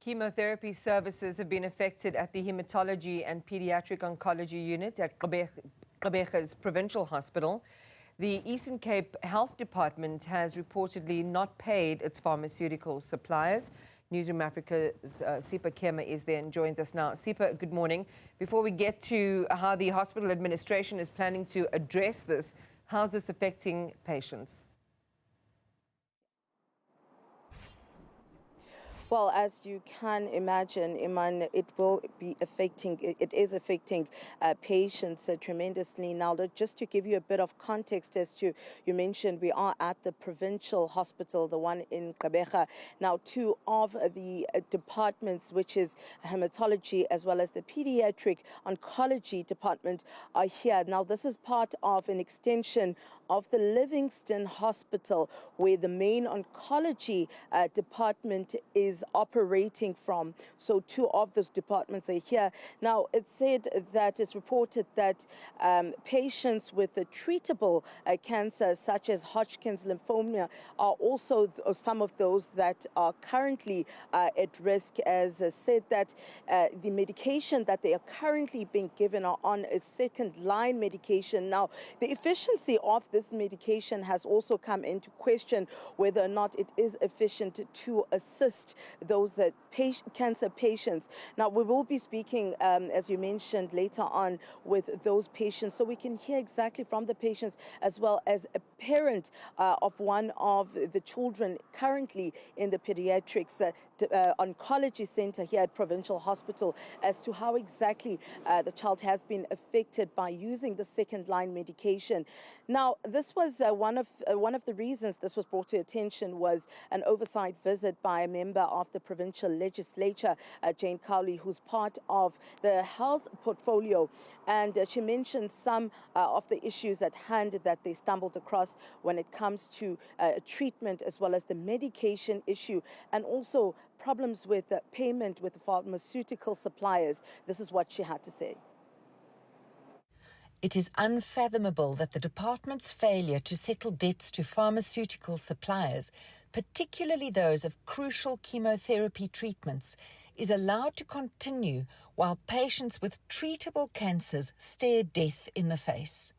Chemotherapy services have been affected at the Hematology and Paediatric Oncology unit at Gqeberha's Provincial Hospital. The Eastern Cape Health Department has reportedly not paid its pharmaceutical suppliers. Newzroom Afrika's Sipha Kema is there and joins us now. Sipha, good morning. Before we get to how the hospital administration is planning to address this, how's this affecting patients? Well, as you can imagine, Iman, it is affecting patients tremendously. Now, just to give you a bit of context as to, you mentioned we are at the Provincial Hospital, the one in Gqeberha. Now, two of the departments, which is Hematology as well as the Paediatric Oncology department, are here. Now, this is part of an extension of the Livingston Hospital, where the main oncology department is operating from. So two of those departments are here. Now, it's reported that patients with a treatable cancer, such as Hodgkin's lymphoma, are also some of those that are currently at risk, as said that the medication that they are currently being given are on a second-line medication. Now, the efficiency of this medication has also come into question, whether or not it is efficient to assist those cancer patients. Now, we will be speaking, as you mentioned, later on with those patients, so we can hear exactly from the patients as well as a parent of one of the children currently in the pediatrics oncology center here at Provincial Hospital, as to how exactly the child has been affected by using the second-line medication. Now, this was one of the reasons this was brought to attention was an oversight visit by a member of the Provincial Legislature, Jane Cowley, who's part of the health portfolio, and she mentioned some of the issues at hand that they stumbled across when it comes to treatment, as well as the medication issue, and also problems with payment with pharmaceutical suppliers. This is what she had to say. It is unfathomable that the department's failure to settle debts to pharmaceutical suppliers, particularly those of crucial chemotherapy treatments, is allowed to continue while patients with treatable cancers stare death in the face.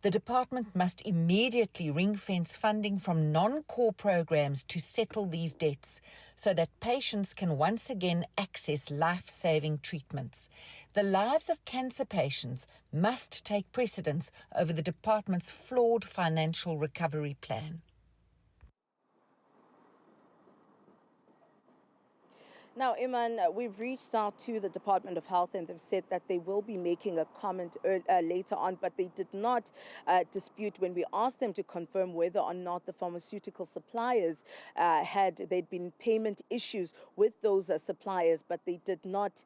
The department must immediately ring-fence funding from non-core programs to settle these debts so that patients can once again access life-saving treatments. The lives of cancer patients must take precedence over the department's flawed financial recovery plan. Now, Iman, we've reached out to the Department of Health, and they've said that they will be making a comment later on, but they did not dispute when we asked them to confirm whether or not the pharmaceutical suppliers there'd been payment issues with those suppliers, but they did not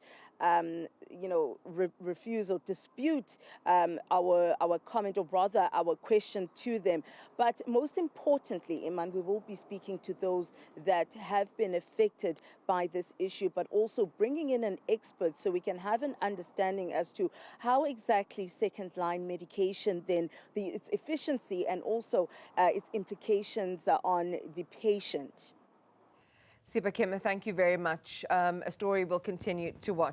refuse or dispute our comment, or rather our question to them. But most importantly, Iman, we will be speaking to those that have been affected by this issue, but also bringing in an expert so we can have an understanding as to how exactly second-line medication, then its efficiency and also its implications on the patient. Sipha Kema, thank you very much. A story we'll continue to watch.